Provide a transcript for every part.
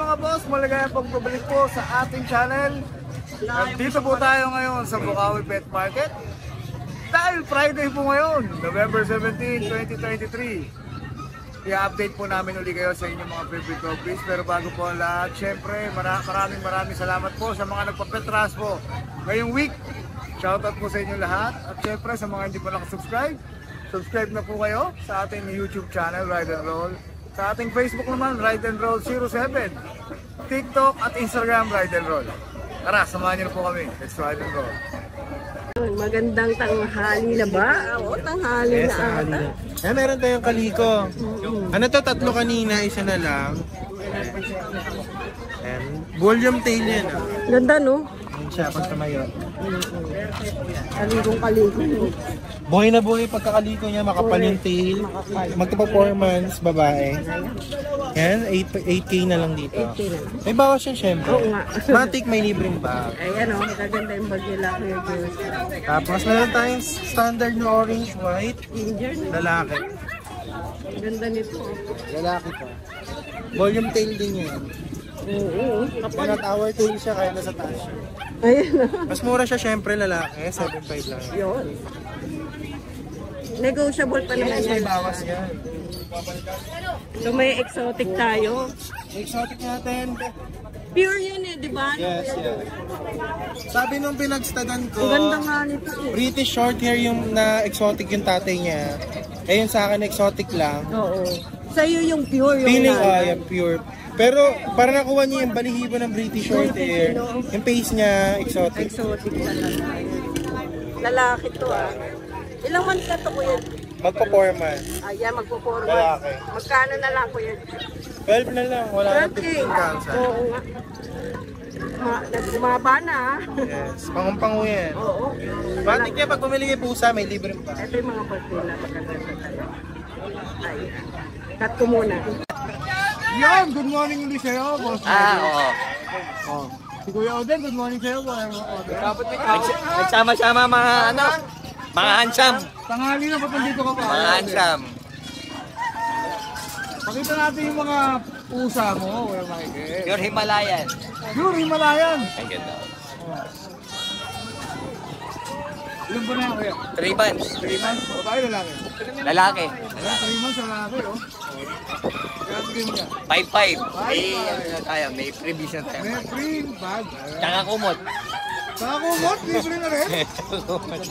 mga boss, maligayang pagbabalik po sa ating channel. Dito po tayo ngayon sa Bukawi Pet Market. Dahil Friday po ngayon, November 17, 2023. I-update po namin uli kayo sa inyong mga favorite doggies. Pero bago po ang lahat, syempre maraming salamat po sa mga nagpa-petras po ngayong week. Shoutout po sa inyo lahat. At syempre sa mga hindi po nakasubscribe, subscribe na po kayo sa ating YouTube channel, Ride and Roll. Sa ating Facebook naman, Ride and Roll 07. TikTok at Instagram, Ride and Roll. Tara, samahan niyo na po kami. Let's ride and roll. Magandang tanghali na ba? Oo, tanghali na ata. Eh, meron tayong kaliko. Ano to? Tatlo kanina, isa na lang. And volume tail yan. Ganda, no? Yan siya, pag tumayo. Kaligong-kaligong. Buhay na buhay pagkakaliko niya, makapal yung tail. Magka-performance, babae. Yan, 8K na lang dito. 8K na. May bawas yan syempre. Oo nga. Matic, may libreng bag. Ayan, oh, magaganda yung bag nila. Tapos meron tayong standard na orange, white. Lalaki. Ganda nito. Lalaki pa. Volume tail din yan. Oo. Kaya tower tail siya kahit nasa taas siya. Ayan. Mas mura siya syempre lalaki, 7.5 lang. Yun. Negotiable pa naman Yes, may yan. bawas yan. So may exotic tayo. Exotic natin. Pure yun eh, di ba? Yes, yes. Sabi nung pinagstadan ko, Ang ganda nga nito eh. British short hair yung na exotic yung tatay niya. Eh yung sa akin exotic lang. Oo. Sa'yo yung pure yung Feeling, nanay. yung pure. Pero para nakuha niya yung balihibo ng British short hair. Yung face niya, exotic. Exotic talaga. Lalaki to ah. Ilang months na to kuya? Magpa-4 months. Ayan, magpo-forward. Lalaki. Magkano na lang kuya? 12 na lang, wala na 12K. Oo nga. Bumaba na ah. Yes, pangumpang yan. Oo. Batik niya pag bumili kayo pusa, may libreng pa. Ito yung mga pagpila. Magkaganda tayo. Ayan. Cut ko muna. Yan, good morning ulit sa'yo, boss. Oo. Oh. Si Kuya Oden, good morning sa'yo, boss. Nagsama-sama mga hansam. Tanghali na, ba't nandito ka pa? Mga hansam. Pakita natin yung mga pusa mo, Kuya Michael. Pure Himalayan. Pure Himalayan. Ang ganda. Ilan ba na yan, Kuya? 3 months. 3 months? O tayo lalaki? Lalaki. 3 months lalaki, oh. Kaya bigyan mo yan. 5'5". May prevision tayo. May free bag. Tsaka kumot. Saka kumot, libre na rin. Kumot.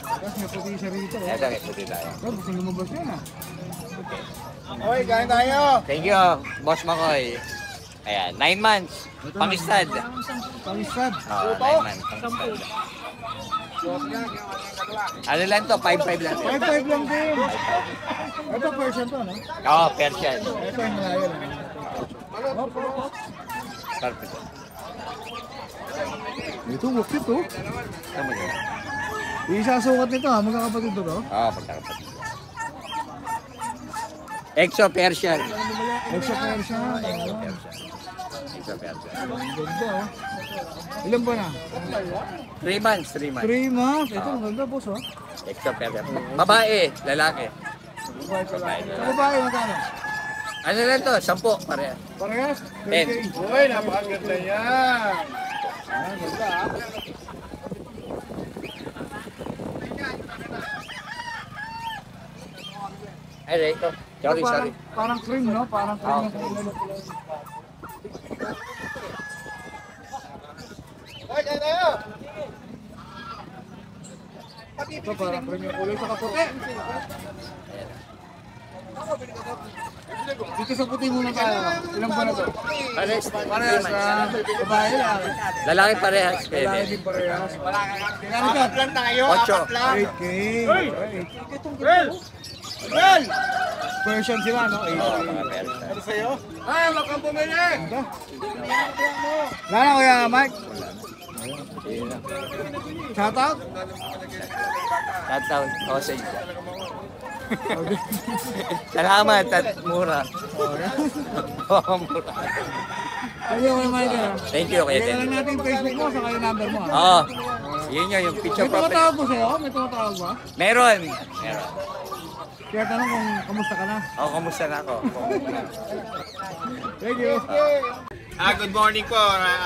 Tapos may puti siya rito, oh. Ito, puti tayo. Oh, gusto lumabas yan, ah. Okay, kain tayo. Thank you, Boss Makoy. Ayan, 9 months. Pangistad. Pangistad. Oo, 9 months. Pangistad. Ano lang to? 5'5" lang. 5'5" lang din. Ito Persian to, no? Oo, Persian. Ito yung Himalayan. Perfect. Ito, wakit to. Tama yun. Isa sukat nito, ha? Magkakapatid to, no? Oo, pagkakapatid. Exo Persian. Extra Persian. Exo Persian. Ang ganda, oh. Ilan ba na? 3 months, 3 months. 3 months. Ito, ang ganda, boss, oh. Exo Persian. Babae, lalaki. Sa babae, magkano? Ano lang to? 10, pareha. Parehas? 10. Uy, napakaganda yan. Ang ganda, ha? Ay, ito. Sorry. Parang cream, no? Parang cream. Ito, parang cream yung kulay sa kaputi. Dito sa puti muna tayo. Ilang ba na to? Parehas. Parehas na. Babae lang. Lalaki parehas. Lalaki din parehas. Kano ka? 8. 8K. Well! Persian sila, no? 8K. Ano sa'yo? Ay, wag kang bumili! Wala na, Kuya Mike? Shoutout? Shoutout. Jose. Salamat at mura. Oo, mura. Ayun, Kuya Mike. Thank you, Kuya Kaya Ted. lang natin yung Facebook mo, saka yung number mo. Oo. Yun yun, yung picture May profile. tumatawag mo sa'yo? May tumatawag ba? Meron. Kaya tanong kung kamusta ka na? O, kamusta na ako? Thank you. Good morning po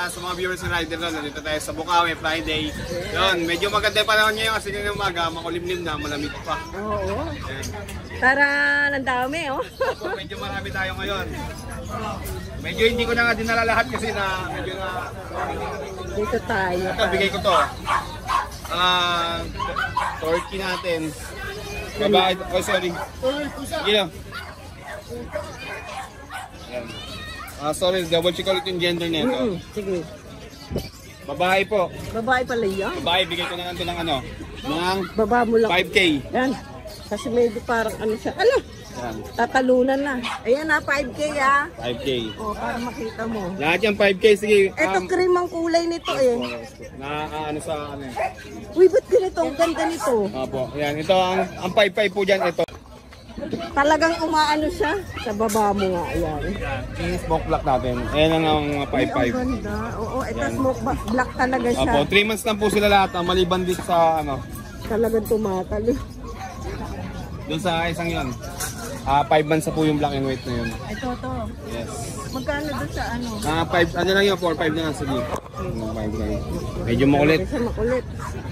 sa mga viewers ng Rider Roll. Nandito tayo sa Bukawi, Friday. Yun, medyo maganda yung panahon ngayon kasi ng umaga, makulimlim na, malamig pa. Oo. Ayan. Para nandami, oh. Opo, medyo marami tayo ngayon. Medyo hindi ko na nga dinala lahat kasi na medyo na... Dito tayo. Ito, bigay ko to. Turkey natin. Babae, oh sorry. Gino. Ayan. Sorry, double check ulit yung gender nito. Sige. Babae po. Babae pala yan. Babae, bigay ko na lang ito ng ano? Ng Baba mo lang. 5K. Yan. Kasi medyo parang ano siya. Ano? Ayan. Tatalunan na. Ayan na, 5K ah. 5K. O, para makita mo. Lahat yung 5K, sige. Ito cream ang kulay nito eh. Na ano sa ano. Uy, ba't ganito? Ang ganda nito. Opo. Ayan, ito ang 5-5 po diyan ito. Talagang umaano siya. Sa baba mo nga. Ayan. Yung smoke black natin. Ayan ang mga Ay, 5-5. ang ganda. Oo, ito smoke black talaga siya. Opo, 3 months lang po sila lahat. Maliban dito sa ano. Talagang tumatalo. Doon sa isang yun. 5 months na po yung black and white na yun. Ito, to. Yes. Magkano doon sa ano? 5, ano lang yun, 4-5 na lang. Sige. 5 lang. Medyo makulit. Kasi makulit.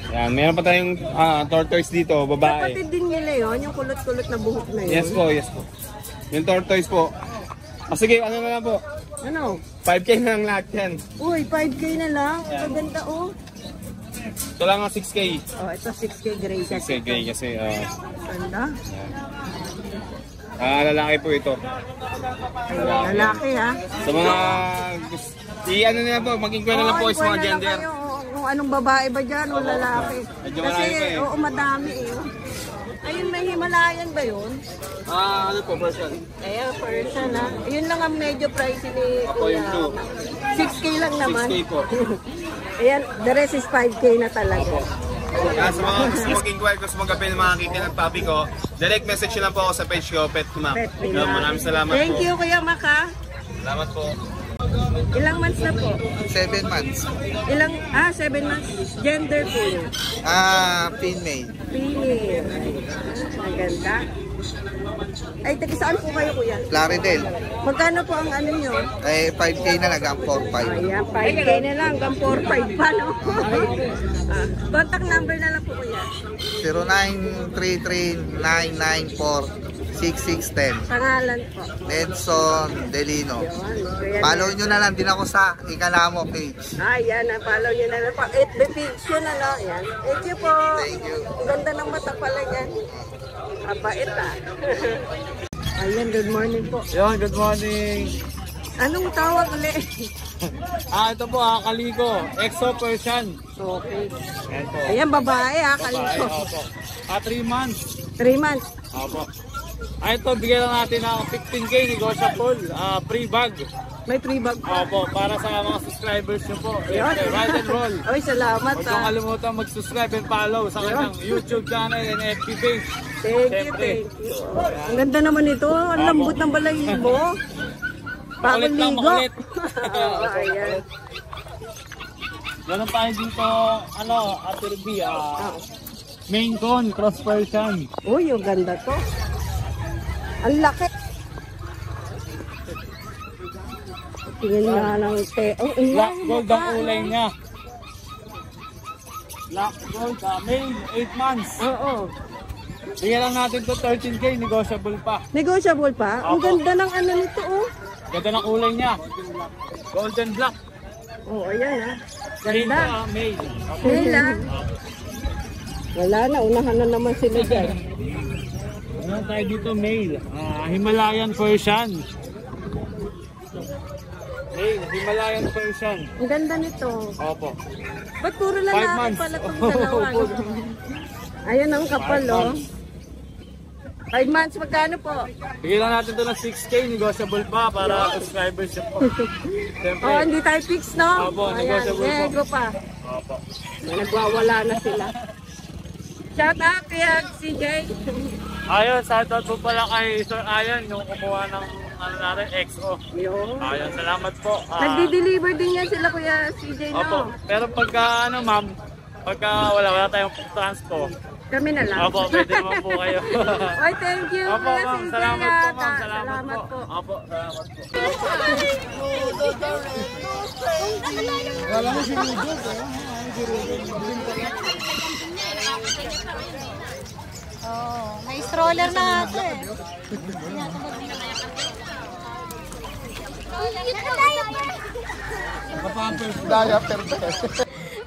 Yan, meron pa tayong tortoise dito, babae. Kapatid din nila yun, yung kulot-kulot na buhok na yun. Yes po, yes po. Yung tortoise po. Sige, ano na lang po. Ano? 5K na lang lahat yan. Uy, 5K na lang. Ang ganda oh. Ito lang ang 6K. Oh, ito 6K gray kasi. 6K kasi, Ganda. lalaki po ito. Ay, lalaki ha. Sa mga, ano na po, mag-inquire na lang po sa mga gender. Kung anong babae ba dyan o lalaki. Medyo Kasi, marami pa eh. oo, madami eh. Ayun, may Himalayan ba yun? Ano po, version? Ayan, person ha. Yun lang ang medyo pricey ni Ako Kuya. yung blue. 6K lang naman. 6K po. Ayan, the rest is 5K na talaga. Sa mga gusto mag-inquire, gusto mag-apply ng mga kiki ng papi ko, direct message lang po ako sa page ko, Pet Map. Pet Map. Maraming salamat po. Thank you, Kuya Maka. Salamat po. Ilang months na po? 7 months. 7 months. Gender po yun. Female. Female. Maganda. Ay, taga saan po kayo, Kuya? Plaridel. Magkano po ang ano nyo? 5K na lang ang 4-5. Ayan, 5K na lang. Hanggang 4-5 pa, no? Contact number na lang po, Kuya. 0933-994-6610. Pangalan po. Edson Delino. Yun. Follow nyo na lang din ako sa Ikalamo page. Ayan, follow nyo na lang po. FB page yun, ano? Ayan. Thank you po. Thank you. Ang ganda ng mata pala yan. Abait ah. Ayan, good morning po. Yon, good morning. Anong tawag ulit? Ito po, Kaliko. Exo Persian. Okay. Yan po. Ayan, babae ah, kaliko. Opo. 3 months. 3 months. Opo. Ito, bigyan lang natin ng 15K negotiable. Free bag. May free bag pa. Opo, para sa mga subscribers nyo po. Ride and roll. Oy, salamat Huwag niyong ah. kalimutan mag-subscribe and follow sa kanyang YouTube channel and FB page. Thank you, Siyempre. thank you. Ang ganda naman ito. Ang lambot ng balahibo. Bagong Makulit lang, ligo. makulit. Oo, ayan. Meron tayo dito, Ate B, Maine Coon, Cross Persian. Uy, yung ganda to. Ang laki. Tingnan nga ng te. Oh, Black gold ang kulay niya. Black gold, Maine, 8 months. Oo. Bigyan lang natin to 13K, negotiable pa. Negotiable pa? Ang Opo. ganda ng ano nito, oh. Ganda ng kulay niya. Golden black. Oh, ayan ah. Green Ganda. male. Hela. Wala na, unahan na naman sila dyan. Meron tayo dito male. Himalayan Persian. Male, Himalayan Persian. Ang ganda nito. Opo. Ba't puro 5 lalaki months. pala itong dalawa? no? Ayan ang kapal, 5 oh. months. 5 months, magkano po? Bigyan lang natin to ng 6K, negotiable pa para subscribers siya po. Siyempre. Oh, hindi tayo fix, no? Opo, Ayan, negotiable po. nego pa. Opo. Nagwawala na sila. Shout out kaya CJ. Ayun, shoutout po pala kay Sir Ayan, yung kumuha ng natin, XO. Yun. Ayun, salamat po. Nagdi-deliver din yan sila kuya CJ, Opo, no? pero pagka ma'am, Pagka wala tayong transpo. Kami na lang. Opo, pwede naman po kayo. Oy, thank you. Opo, ma'am. Salamat po, ma'am. Salamat po. Opo, salamat po. Wala mo si Rudolph, eh. Oh, may stroller na ito eh.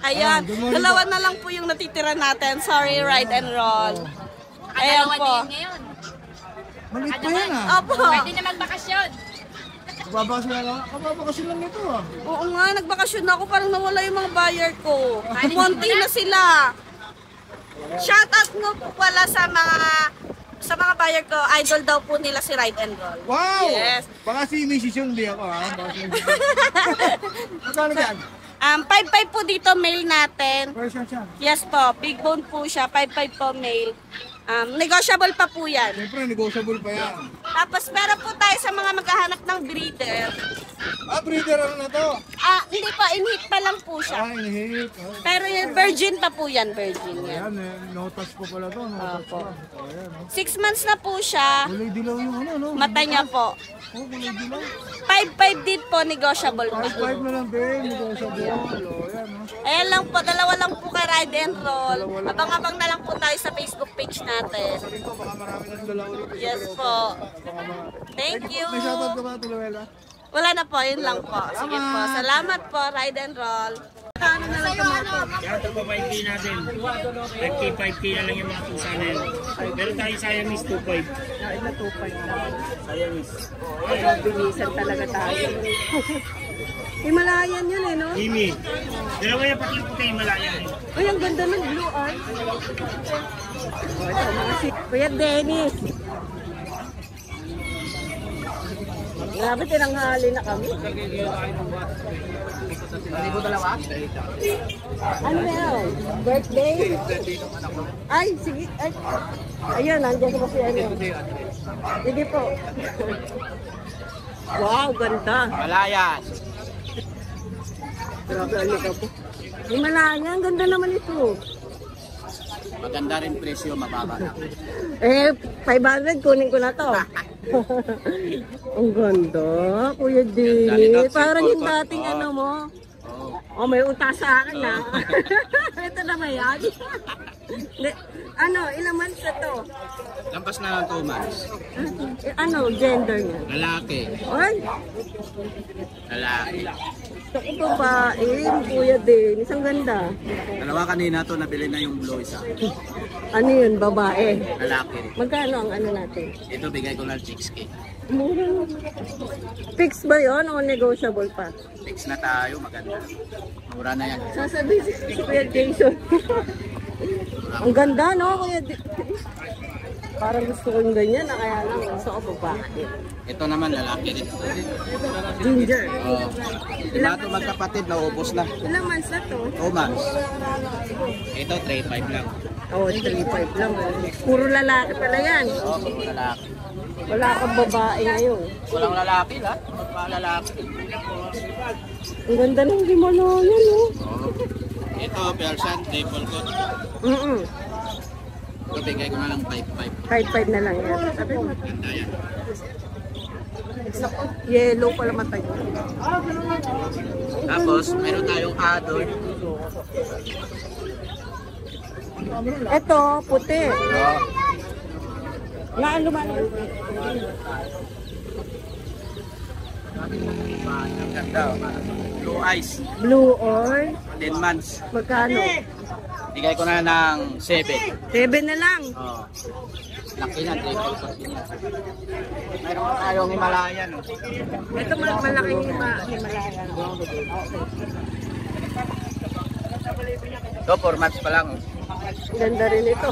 Ayan, dalawa na lang po yung natitira natin. Sorry, ride and roll. Ayan po. Maliit pa yan, ah. Opo. Pwede na magbakasyon. Kababakasyon lang ito, ah. Oo nga, nagbakasyon ako. Parang nawala yung mga buyer ko. Kumonti na sila. Shoutout nga po pala sa mga buyer ko. Idol daw po nila si Ride and Roll. Wow! Yes. Baka si Mrs. yung di ako, ha? Baka si Mrs. Magkano yan? 5'5 po dito, male natin. Version siya. Yes po, big bone po siya. 5'5 po male. Negotiable pa po yan. Siyempre, negotiable pa yan. Tapos meron po tayo sa mga maghahanap ng breeder. Breeder ano na to? Hindi pa, in-hit pa lang po siya. In-hit. Pero yung virgin pa po yan, virgin yan. Ayan, no touch po pala to. No touch Opo. pa. Ayan, no? 6 months na po siya. Kulay dilaw yung ano, no? Mata niya po. Oh, kulay dilaw. 5'5 din po, negotiable pa. 5 na lang din. Negotiable. Ayan, no? Ayan lang po, dalawa lang po ka ride and roll. Abang-abang na lang po tayo sa Facebook page natin. Sabi ko, baka marami na dalaw ulit. Yes po. Thank you. May shoutout ka ba, Tuluela? Wala na po, yun lang po. Sige po, salamat po, ride and roll. Ano na lang tomato? Yan, ito po 5K natin. 5K na lang yung mga pusa na yun. Pero tayo Siamese 2.5. Ay, na 2.5 lang. Siamese. Ay, bilisan talaga tayo. Himalayan yun eh, no? Jimmy. Dalawa yung pati puti Himalayan. Uy, ang ganda ng blue eye. Oh, ito, mga si Kuya Dennis. Grabe, tinanghali na kami. Ano na yun? Birthday? Ay, sige. Ay. Ayun, nandiyan ko si ano. Sige po. Wow, ganda. Malayas. Grabe, ano ka po. Himalaya, ang ganda naman ito. Maganda rin presyo, mababa na. 500, kunin ko na to. Ang ganda, Kuya Dini. Parang yung dating ano mo. Oh, may utas sa akin na. Ito na ba yan? Ano, ilang months na to? Lampas na lang 2 months. Ano, gender niya? Lalaki. Ay, Lalaki. ito ba, Kuya Dini. Ang ganda. Dalawa kanina to, nabili na yung blue isa. Ano yun, babae? Lalaki rin. Magkano ang ano natin? Ito bigay ko lang 6K. Mura. Fix ba yun o negotiable pa? Fix na tayo, maganda. Mura na yan. Sasabihin si Kuya Jason. Ang ganda, no, Kuya Parang gusto ko yung ganyan, kaya lang gusto ko babae. Ito naman lalaki rin. Ginger. Oh. Diba ito magkapatid, naubos na. Ilang months na to? 2 months. Ito 3.5 lang. Oo, 3.5 lang. Puro lalaki pala yan. Oo, puro lalaki. Wala kang babae ngayon. Walang lalaki lang. Mga lalaki. Ang ganda ng Himalayan, no? Ito, Persian, triple coat. Ito bigay ko na lang 5.5. 5.5 na lang yan. Sabi mo, Ganda yan. yellow pala mata yun. Tapos, meron tayong adult. Ito, puti. Oh. Na ano man? Ang ganda. Blue eyes. Blue or 10 months. magkano? Bigay ko na ng 7. 7 na lang. Oh. Laki na, triple coat din yan. Meron pa tayong Himalayan. Ito malaking Himalayan. Ito, 4 months pa lang. Ganda rin ito.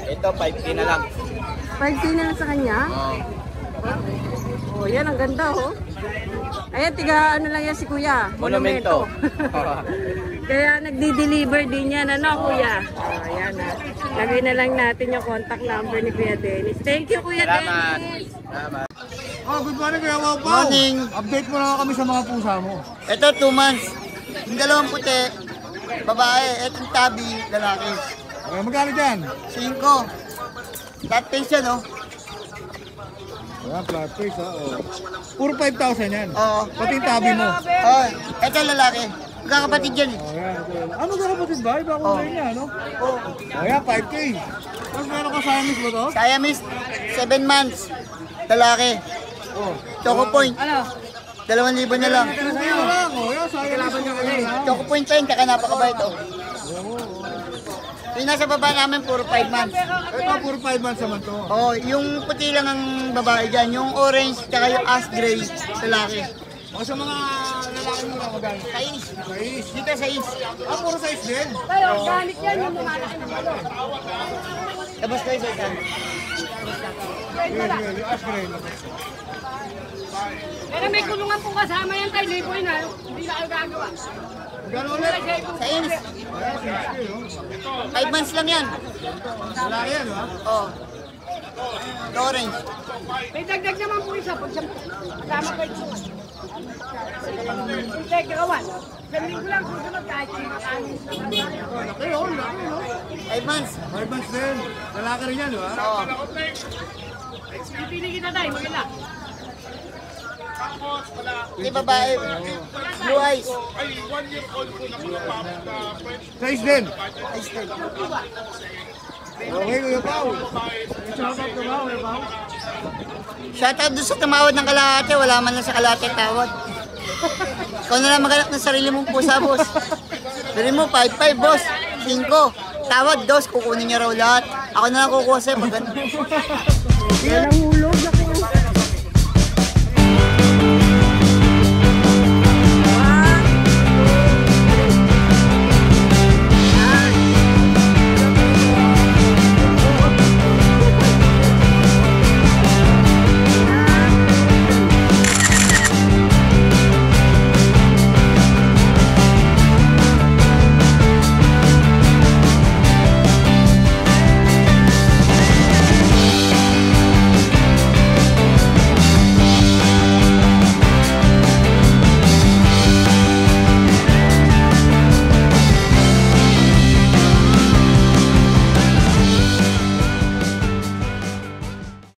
Ito, 5K na lang. 5K na lang sa kanya. Oh. Oh, yan ang ganda, oh. Ayan, tiga ano lang yan si Kuya. Monumento. Kaya nagdi-deliver din yan, ano, Kuya? Oh, ayan, ah. Lagay na lang natin yung contact number ni Kuya Dennis. Thank you, Kuya Salamat. Dennis. Salamat. Oh, good morning, Kuya Wow. Morning. Update mo na kami sa mga pusa mo. Ito, 2 months. Yung dalawang puti, babae. Itong tabi, lalaki. Okay, magkano dyan? 5. Flat face yan, oh. Ayan, flat face ha. Oh. Puro 5,000 yan. Oo. Pati yung tabi mo. Oh, ito lalaki. Magkakapatid yan eh. Oh, yan. Ano magkakapatid ba? Iba akong niya, no? Oh. Oh, yan, 5K. Tapos meron ka Siamese ba to? Siamese, 7 months. Lalaki. Oh. Choco Point. 2,000 na lang. Sa'yo lang, oh. Yan, Siamese mo ngayon, ha? Choco Point pa yun, tsaka napakabait, oh. Yung nasa baba namin, puro 5 months. Ito, puro 5 months naman to. Oh, yung puti lang ang babae dyan. Yung orange, tsaka yung ash gray, lalaki. O sa mga lalaki mo lang magkano? Sais. Size. Dito sais. Ah, puro size din. Tapos kayo sa isa. Yes, ask for it. Pero may kulungan po kasama yan kay Lipoy na. Hindi na kayo gagawa. Magkano ulit? Sais. 5 months lang yan. Lalaki yan, ha? Oh. The orange. May dagdag naman po isa. Pag kasama kayo ito. Hindi, kagawan. Sabihin ko lang, susunod kahit sinakanin. Laki, oh. Laki, no? 5 months. 5 months din. Lalaki rin yan, ha? Oo. Pipili kita tayo, maganda. Yung babae, blue eyes. Size din. Eyes din. Okay, Kuya Pao. Shoutout ka ba, Kuya Pao? Shoutout doon sa tumawad ng kalahati. Wala man lang sa kalahati tawad. Ikaw na lang maghanap ng sarili mong pusa, boss. Bili mo, 5-5, boss. 5. Tawad, 2. Kukunin niya raw lahat. Ako na lang kukuha sa'yo pag ano. Walang